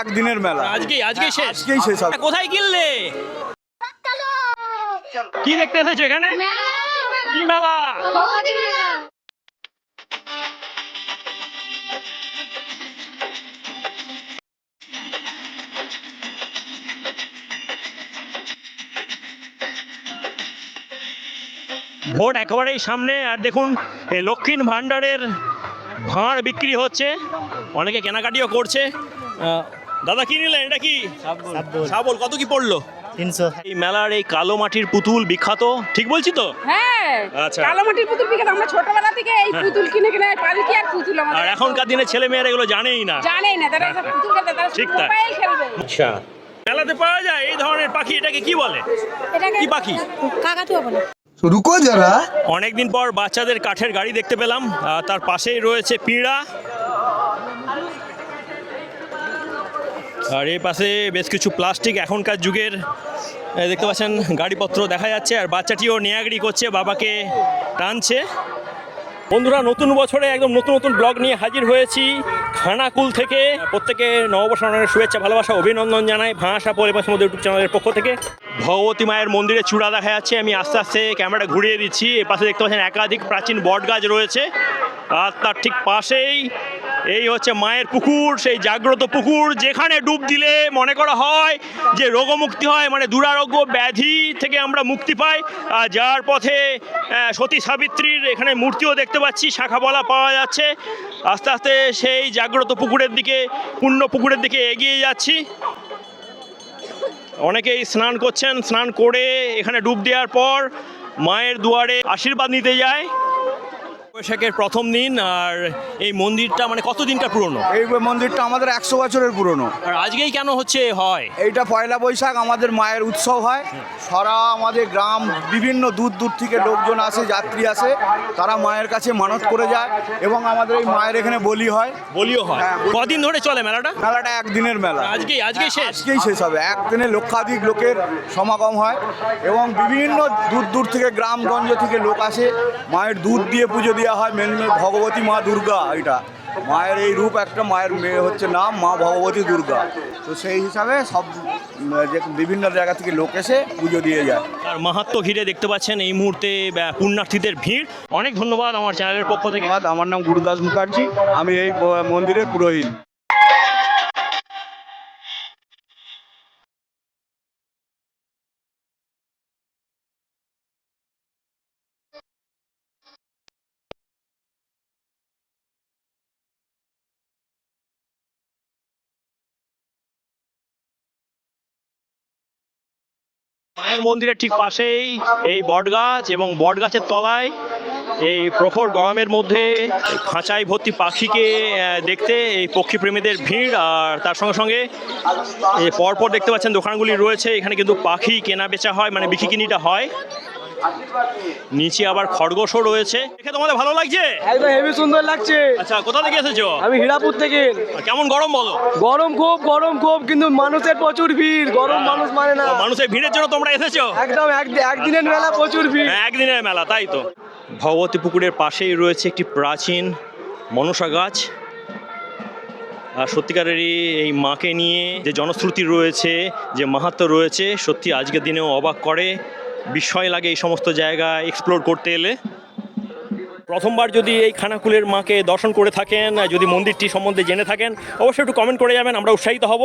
একদিনের মেলা। আজকেই শেষ হবে। কোথায় কিনলে? কি দেখতে এসেছো এখানে? কি মেলা? ভোট একেবারেই সামনে, আর দেখুন এই লক্ষ্মীর ভাণ্ডারের ভাঁড় বিক্রি হচ্ছে, অনেকে কেনাকাটিও করছে। দাদা কি নিলেন? এটা কি শাবল? কত কি পড়লো? 300। এই মেলার এই কালো মাটির পুতুল বিখ্যাত, ঠিক বলছি তো? হ্যাঁ, আচ্ছা। কালো মাটির পুতুল বিখ্যাত। আমরা ছোটবেলা থেকে এই পুতুল কিনে পালকি আর পুতুল আমাদের। আর এখনকার দিনে ছেলে মেয়েরা এগুলো জানেই না। তারা পুতুল খেলতে, তারা ঠিক তাই। মোবাইল খেলবে। আচ্ছা, মেলাতে পাওয়া যায় এই ধরনের পাখি। এটাকে কি বলে? কি পাখি? কাকাতুয়া বলে। রুকো যারা। অনেকদিন পর বাচ্চাদের কাঠের গাড়ি দেখতে পেলাম, তার পাশেই রয়েছে পিঁড়া, আর এই পাশে বেশ কিছু প্লাস্টিক এখনকার যুগের দেখতে পাচ্ছেন গাড়িপত্র দেখা যাচ্ছে, আর বাচ্চাটিও নেয়াগড়ি করছে, বাবাকে টানছে। বন্ধুরা, নতুন বছরে একদম নতুন নতুন ব্লগ নিয়ে হাজির হয়েছি খানাকুল থেকে। প্রত্যেকে নববর্ষের অনেক শুভেচ্ছা, ভালোবাসা, অভিনন্দন জানাই ভাষা পরিবেশ মধ্যে ইউটিউব চ্যানেলের পক্ষ থেকে। ভগবতী মায়ের মন্দিরে চূড়া দেখা যাচ্ছে, আমি আস্তে আস্তে ক্যামেরাটা ঘুরিয়ে দিচ্ছি। এ পাশে দেখতে পাচ্ছেন একাধিক প্রাচীন বট গাছ রয়েছে, আর তার ঠিক পাশেই এই হচ্ছে মায়ের পুকুর, সেই জাগ্রত পুকুর যেখানে ডুব দিলে মনে করা হয় যে রোগমুক্তি হয়, মানে দুরারোগ্য ব্যাধি থেকে আমরা মুক্তি পাই। আর যার পথে সতী সাবিত্রীর এখানে মূর্তিও দেখতে পাচ্ছি, শাখা বলা পাওয়া যাচ্ছে। আস্তে আস্তে সেই জাগ্রত পুকুরের দিকে, পূর্ণ পুকুরের দিকে এগিয়ে যাচ্ছি। অনেকেই স্নান করছেন, স্নান করে এখানে ডুব দেওয়ার পর মায়ের দুয়ারে আশীর্বাদ নিতে যায়। বৈশাখের প্রথম দিন, আর এই মন্দিরটা মানে কতদিনকার পুরনো? এই মন্দিরটা আমাদের 100 বছরের পুরনো। আর আজকেই কেন হচ্ছে হয়? এইটা পয়লা বৈশাখ আমাদের মায়ের উৎসব হয়। সারা আমাদের গ্রাম, বিভিন্ন দূর দূর থেকে লোকজন আসে, যাত্রী আসে, তারা মায়ের কাছে মানত করে যায় এবং আমাদের এই মায়ের এখানে বলি হয়। বলিও হয়। হ্যাঁ। কদিন ধরে চলে মেলাটা? মেলাটা একদিনের মেলা। আজকেই শেষ? আজকেই শেষ হবে। একদিনে লক্ষাধিক লোকের সমাগম হয় এবং বিভিন্ন দূর দূর থেকে, গ্রামগঞ্জ থেকে লোক আসে। মায়ের দুধ দিয়ে পুজো দেওয়া হয়। মেন ভগবতী মা দুর্গা, এটা মায়ের এই রূপ একটা, মায়ের মেয়ে হচ্ছে নাম মা ভগবতী দুর্গা। তো সেই হিসাবে সব যে বিভিন্ন জায়গা থেকে লোক এসে পুজো দিয়ে যায়। আর মাহাত্ম্য ঘিরে দেখতে পাচ্ছেন এই মুহূর্তে পুণ্যার্থীদের ভিড়। অনেক ধন্যবাদ আমার চ্যানেলের পক্ষ থেকে। আমার নাম গুরুদাস মুখার্জি, আমি এই মন্দিরের পুরোহিত। মায়ের মন্দিরের ঠিক পাশেই এই বটগাছ, এবং বটগাছের তলায় এই প্রখর গরমের মধ্যে খাঁচায় ভর্তি পাখিকে দেখতে এই পক্ষী প্রেমীদের ভিড়। আর তার সঙ্গে সঙ্গে পরপর দেখতে পাচ্ছেন দোকানগুলি রয়েছে, এখানে কিন্তু পাখি কেনা বেচা হয়, মানে বিক্রি কিনিটা হয়। নিচে আবার খরগোশও রয়েছে। দেখে তোমাদের ভালো লাগছে? একদম হেভি সুন্দর লাগছে। আচ্ছা, কোথা থেকে এসেছো? আমি হীরাপুর থেকে। কেমন গরম বলো? গরম খুব, কিন্তু মানুষের প্রচুর ভিড়। গরম মানুষ মানে না। মানুষের ভিড়ের জন্য তোমরা এসেছো? একদম একদিনের মেলা, প্রচুর ভিড়। একদিনের মেলা, তাই তো। ভগবতী পুকুরের পাশেই রয়েছে একটি প্রাচীন মনসা গাছ, আর সত্যিকারেরই এই মাকে নিয়ে যে জনশ্রুতি রয়েছে, যে মাহাত্ম্য রয়েছে, সত্যি আজকের দিনেও অবাক করে, বিস্ময় লাগে এই সমস্ত জায়গা এক্সপ্লোর করতে এলে। প্রথমবার যদি এই খানাকুলের মাকে দর্শন করে থাকেন, যদি মন্দিরটি সম্বন্ধে জেনে থাকেন, অবশ্যই একটু কমেন্ট করে যাবেন, আমরা উৎসাহিত হব।